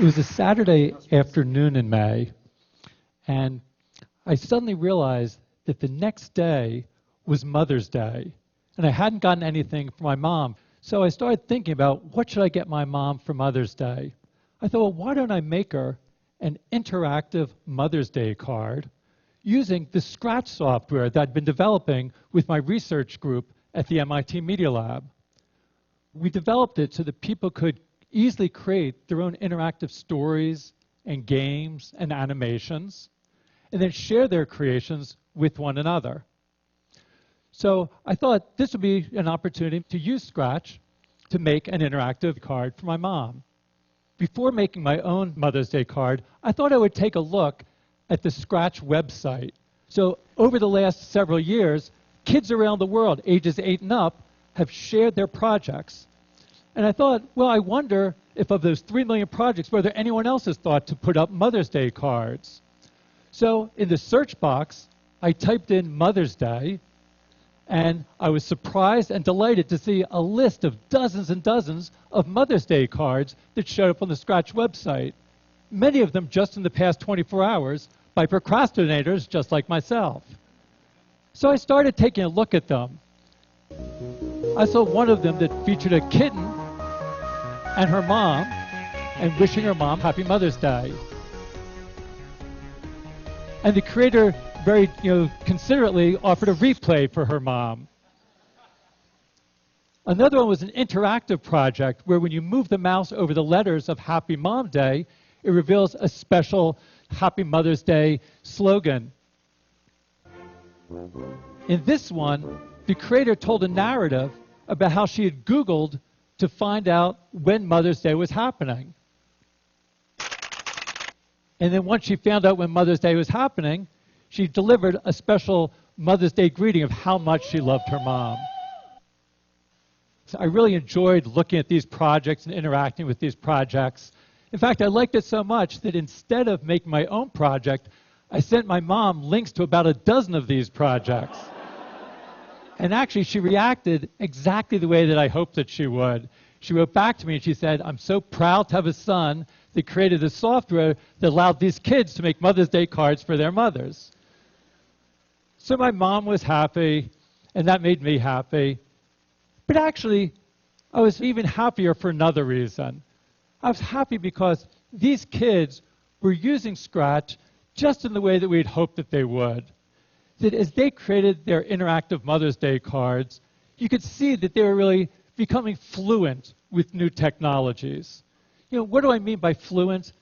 It was a Saturday afternoon in May, and I suddenly realized that the next day was Mother's Day, and I hadn't gotten anything for my mom. So I started thinking about what should I get my mom for Mother's Day. I thought, well, why don't I make her an interactive Mother's Day card using the Scratch software that I'd been developing with my research group at the MIT Media Lab. We developed it so that people could easily create their own interactive stories and games and animations, and then share their creations with one another. So I thought this would be an opportunity to use Scratch to make an interactive card for my mom. Before making my own Mother's Day card, I thought I would take a look at the Scratch website. So over the last several years, kids around the world, ages 8 and up, have shared their projects. And I thought, well, I wonder if of those 3 million projects, whether anyone else has thought to put up Mother's Day cards. So in the search box, I typed in Mother's Day, and I was surprised and delighted to see a list of dozens and dozens of Mother's Day cards that showed up on the Scratch website, many of them just in the past 24 hours by procrastinators just like myself. So I started taking a look at them. I saw one of them that featured a kitten and her mom, and wishing her mom Happy Mother's Day. And the creator very considerately offered a replay for her mom. Another one was an interactive project where when you move the mouse over the letters of Happy Mom Day, it reveals a special Happy Mother's Day slogan. In this one, the creator told a narrative about how she had Googled to find out when Mother's Day was happening. And then once she found out when Mother's Day was happening, she delivered a special Mother's Day greeting of how much she loved her mom. So I really enjoyed looking at these projects and interacting with these projects. In fact, I liked it so much that instead of making my own project, I sent my mom links to about a dozen of these projects. And actually, she reacted exactly the way that I hoped that she would. She wrote back to me and she said, "I'm so proud to have a son that created a software that allowed these kids to make Mother's Day cards for their mothers." So my mom was happy, and that made me happy. But actually, I was even happier for another reason. I was happy because these kids were using Scratch just in the way that we'd hoped that they would. That as they created their interactive Mother's Day cards, you could see that they were really becoming fluent with new technologies. What do I mean by fluent?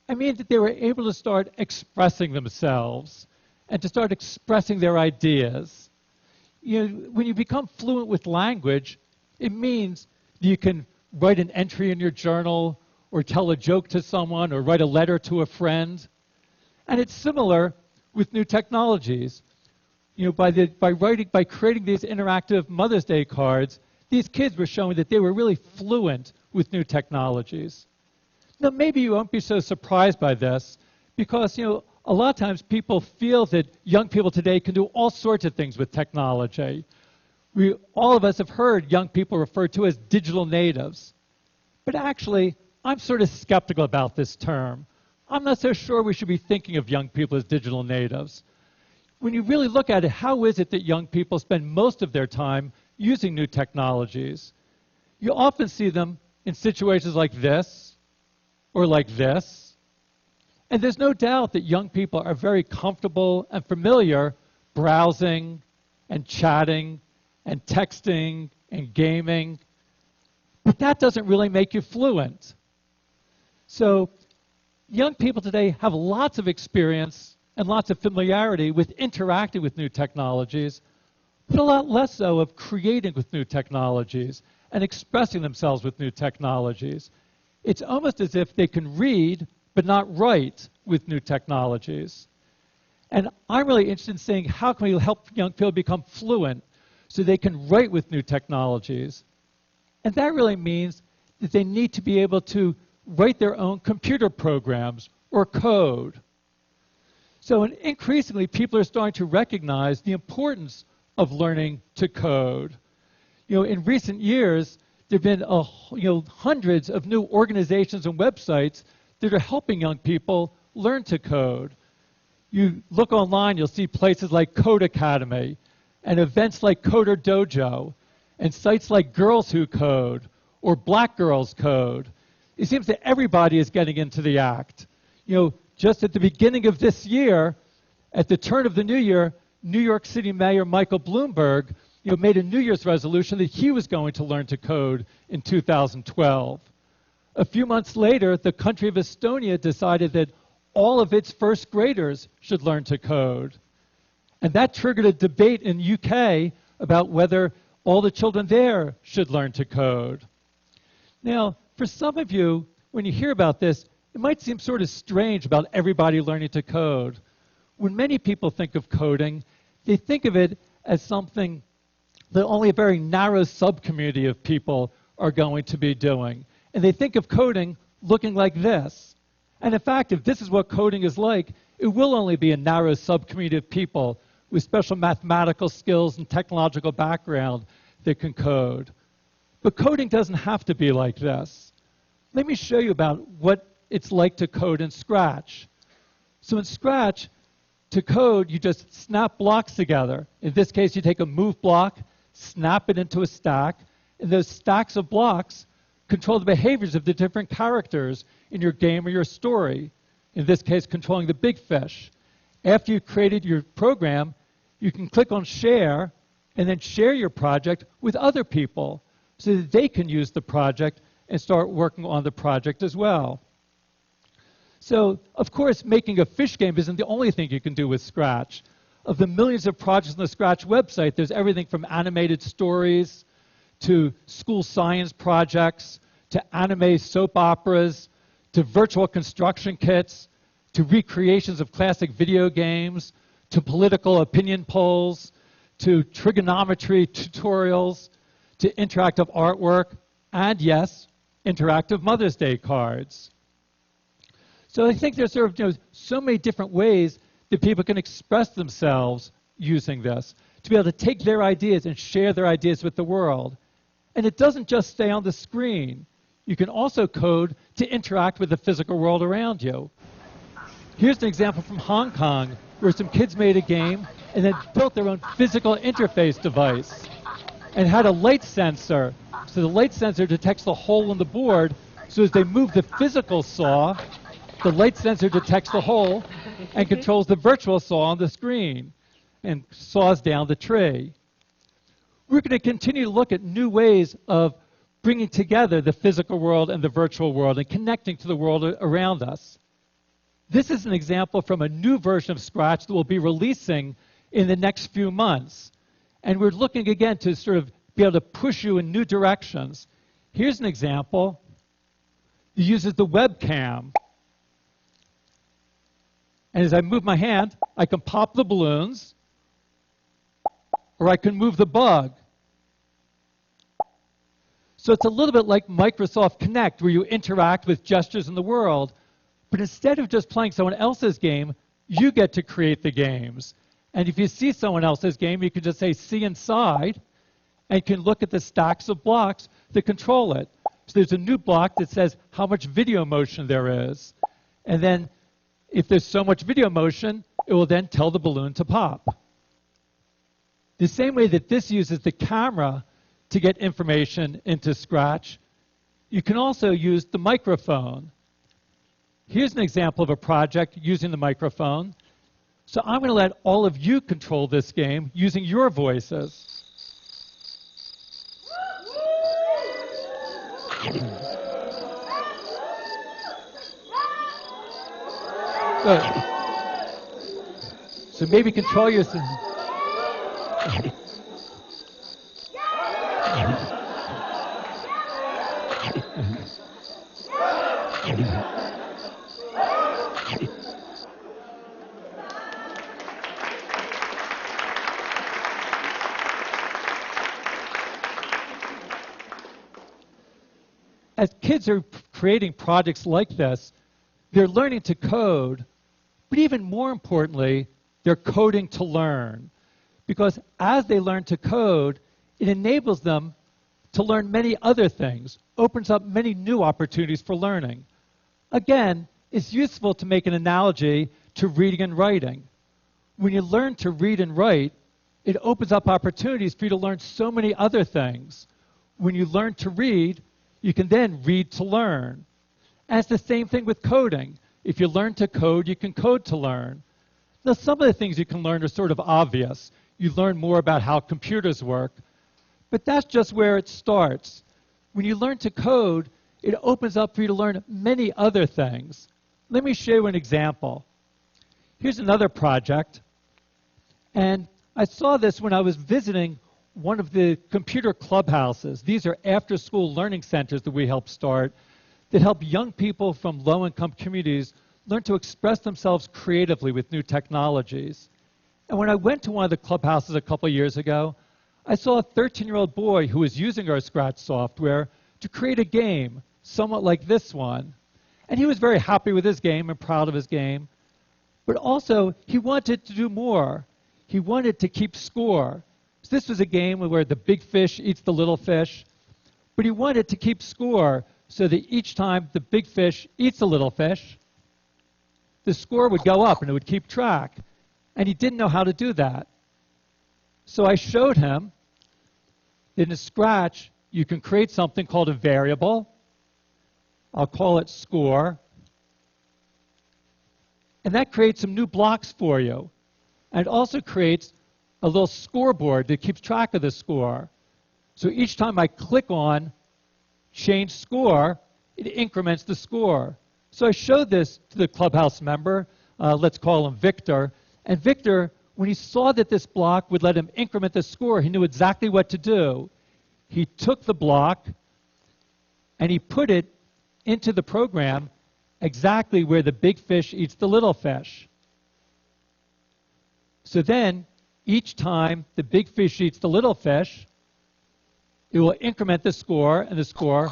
I mean that they were able to start expressing themselves and to start expressing their ideas. When you become fluent with language, it means that you can write an entry in your journal or tell a joke to someone or write a letter to a friend. And it's similar with new technologies. By creating these interactive Mother's Day cards, these kids were showing that they were really fluent with new technologies. Now, maybe you won't be so surprised by this because, a lot of times people feel that young people today can do all sorts of things with technology. All of us have heard young people referred to as digital natives. But actually, I'm sort of skeptical about this term. I'm not so sure we should be thinking of young people as digital natives. When you really look at it, how is it that young people spend most of their time using new technologies? You often see them in situations like this or like this. And there's no doubt that young people are very comfortable and familiar browsing and chatting and texting and gaming. But that doesn't really make you fluent. So young people today have lots of experience and lots of familiarity with interacting with new technologies, but a lot less so of creating with new technologies and expressing themselves with new technologies. It's almost as if they can read but not write with new technologies. And I'm really interested in seeing how can we help young people become fluent so they can write with new technologies. And that really means that they need to be able to write their own computer programs or code. So increasingly, people are starting to recognize the importance of learning to code. In recent years, there have been hundreds of new organizations and websites that are helping young people learn to code. You look online, you'll see places like Code Academy and events like Coder Dojo and sites like Girls Who Code or Black Girls Code. It seems that everybody is getting into the act. Just at the beginning of this year, at the turn of the new year, New York City Mayor Michael Bloomberg made a New Year's resolution that he was going to learn to code in 2012. A few months later, the country of Estonia decided that all of its first graders should learn to code. And that triggered a debate in the UK about whether all the children there should learn to code. Now, for some of you, when you hear about this, it might seem sort of strange about everybody learning to code. When many people think of coding, they think of it as something that only a very narrow sub-community of people are going to be doing. And they think of coding looking like this. And in fact, if this is what coding is like, it will only be a narrow sub-community of people with special mathematical skills and technological background that can code. But coding doesn't have to be like this. Let me show you about what it's like to code in Scratch. So in Scratch, to code, you just snap blocks together. In this case, you take a move block, snap it into a stack, and those stacks of blocks control the behaviors of the different characters in your game or your story. In this case, controlling the big fish. After you've created your program, you can click on Share, and then share your project with other people so that they can use the project and start working on the project as well. So, of course, making a fish game isn't the only thing you can do with Scratch. Of the millions of projects on the Scratch website, there's everything from animated stories to school science projects to anime soap operas to virtual construction kits to recreations of classic video games to political opinion polls to trigonometry tutorials to interactive artwork and, yes, interactive Mother's Day cards. So I think there's sort of so many different ways that people can express themselves using this, to be able to take their ideas and share their ideas with the world. And it doesn't just stay on the screen. You can also code to interact with the physical world around you. Here's an example from Hong Kong where some kids made a game and then built their own physical interface device and had a light sensor. So the light sensor detects the hole in the board, so as they move the physical saw, the light sensor detects the hole and controls the virtual saw on the screen and saws down the tree. We're going to continue to look at new ways of bringing together the physical world and the virtual world and connecting to the world around us. This is an example from a new version of Scratch that we'll be releasing in the next few months. And we're looking again to sort of be able to push you in new directions. Here's an example. It uses the webcam. And as I move my hand, I can pop the balloons, or I can move the bug. So it's a little bit like Microsoft Connect, where you interact with gestures in the world, but instead of just playing someone else's game, you get to create the games. And if you see someone else's game, you can just say, see inside, and you can look at the stacks of blocks that control it. So there's a new block that says how much video motion there is. And then if there's so much video motion, it will then tell the balloon to pop. The same way that this uses the camera to get information into Scratch, you can also use the microphone. Here's an example of a project using the microphone. So I'm going to let all of you control this game using your voices. So maybe control your... As kids are creating projects like this, they're learning to code, but even more importantly, they're coding to learn. Because as they learn to code, it enables them to learn many other things, opens up many new opportunities for learning. Again, it's useful to make an analogy to reading and writing. When you learn to read and write, it opens up opportunities for you to learn so many other things. When you learn to read, you can then read to learn. And it's the same thing with coding. If you learn to code, you can code to learn. Now, some of the things you can learn are sort of obvious. You learn more about how computers work, but that's just where it starts. When you learn to code, it opens up for you to learn many other things. Let me show you an example. Here's another project, and I saw this when I was visiting one of the computer clubhouses. These are after-school learning centers that we help start that help young people from low-income communities learn to express themselves creatively with new technologies. And when I went to one of the clubhouses a couple years ago, I saw a 13-year-old boy who was using our Scratch software to create a game, somewhat like this one. And he was very happy with his game and proud of his game. But also, he wanted to do more. He wanted to keep score. So this was a game where the big fish eats the little fish. But he wanted to keep score so that each time the big fish eats a little fish, the score would go up and it would keep track. And he didn't know how to do that. So I showed him that in Scratch, you can create something called a variable. I'll call it score. And that creates some new blocks for you. And it also creates a little scoreboard that keeps track of the score. So each time I click on change score, it increments the score. So I showed this to the clubhouse member. Let's call him Victor. And Victor, when he saw that this block would let him increment the score, he knew exactly what to do. He took the block and he put it into the program exactly where the big fish eats the little fish. So then, each time the big fish eats the little fish, it will increment the score, and the score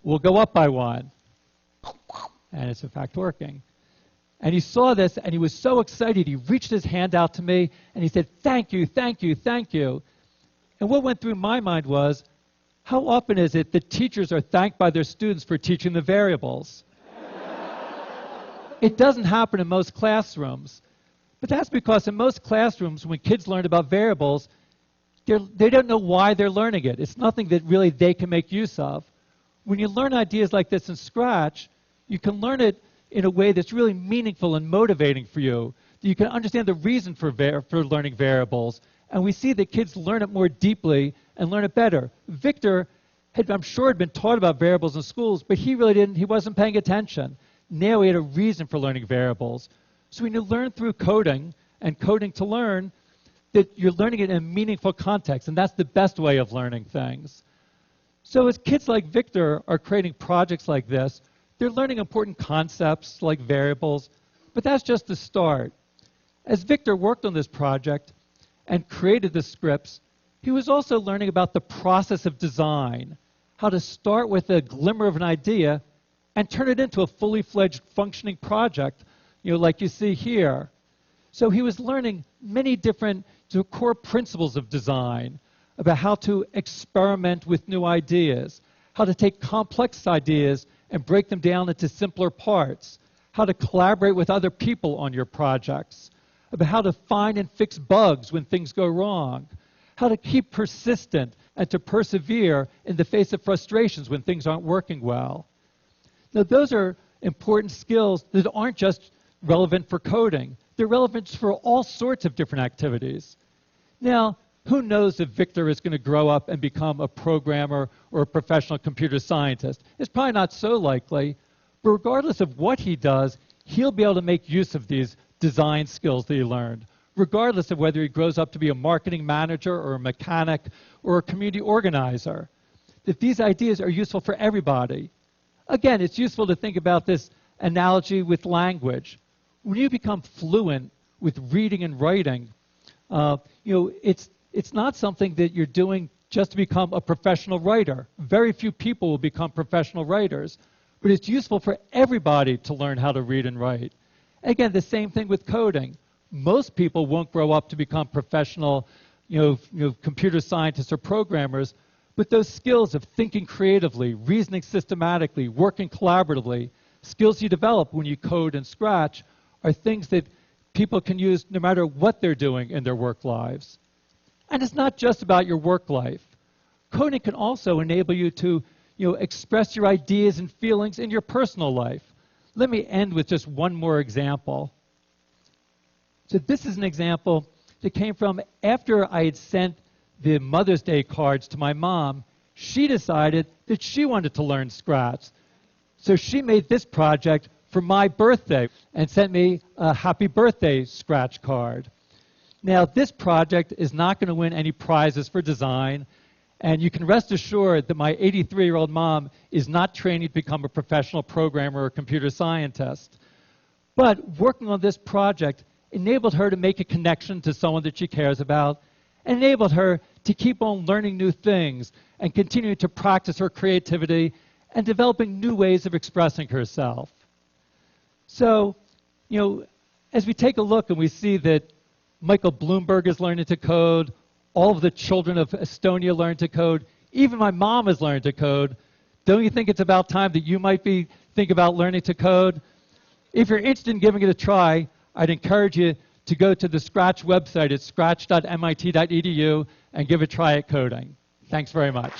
will go up by 1. And it's in fact working. And he saw this, and he was so excited, he reached his hand out to me, and he said, "Thank you, thank you, thank you." And what went through my mind was, how often is it that teachers are thanked by their students for teaching the variables? It doesn't happen in most classrooms. But that's because in most classrooms, when kids learn about variables, they don't know why they're learning it. It's nothing that really they can make use of. When you learn ideas like this in Scratch, you can learn it in a way that's really meaningful and motivating for you. You can understand the reason for learning variables. And we see that kids learn it more deeply and learn it better. Victor, I'm sure, had been taught about variables in schools, but he wasn't paying attention. Now he had a reason for learning variables. So when you learn through coding and coding to learn, that you're learning it in a meaningful context, and that's the best way of learning things. So as kids like Victor are creating projects like this, they're learning important concepts like variables, but that's just the start. As Victor worked on this project and created the scripts, he was also learning about the process of design, how to start with a glimmer of an idea and turn it into a fully fledged functioning project, like you see here. So he was learning many different core principles of design, about how to experiment with new ideas, how to take complex ideas and break them down into simpler parts, how to collaborate with other people on your projects, about how to find and fix bugs when things go wrong, how to keep persistent and to persevere in the face of frustrations when things aren't working well. Now, those are important skills that aren't just relevant for coding. They're relevant for all sorts of different activities. Now, who knows if Victor is going to grow up and become a programmer or a professional computer scientist? It's probably not so likely, but regardless of what he does, he'll be able to make use of these design skills that he learned, regardless of whether he grows up to be a marketing manager or a mechanic or a community organizer. That these ideas are useful for everybody. Again, it's useful to think about this analogy with language. When you become fluent with reading and writing, it's not something that you're doing just to become a professional writer. Very few people will become professional writers, but it's useful for everybody to learn how to read and write. Again, the same thing with coding. Most people won't grow up to become professional, computer scientists or programmers, but those skills of thinking creatively, reasoning systematically, working collaboratively, skills you develop when you code and Scratch are things that people can use no matter what they're doing in their work lives. And it's not just about your work life. Coding can also enable you to express your ideas and feelings in your personal life. Let me end with just one more example. So this is an example that came from after I had sent the Mother's Day cards to my mom. She decided that she wanted to learn Scratch. So she made this project for my birthday and sent me a happy birthday Scratch card. Now, this project is not going to win any prizes for design, and you can rest assured that my 83-year-old mom is not training to become a professional programmer or computer scientist. But working on this project enabled her to make a connection to someone that she cares about, enabled her to keep on learning new things and continue to practice her creativity and developing new ways of expressing herself. So, as we take a look and we see that Michael Bloomberg is learning to code, all of the children of Estonia learn to code, even my mom has learned to code, don't you think it's about time that you might think about learning to code? If you're interested in giving it a try, I'd encourage you to go to the Scratch website at scratch.mit.edu and give a try at coding. Thanks very much.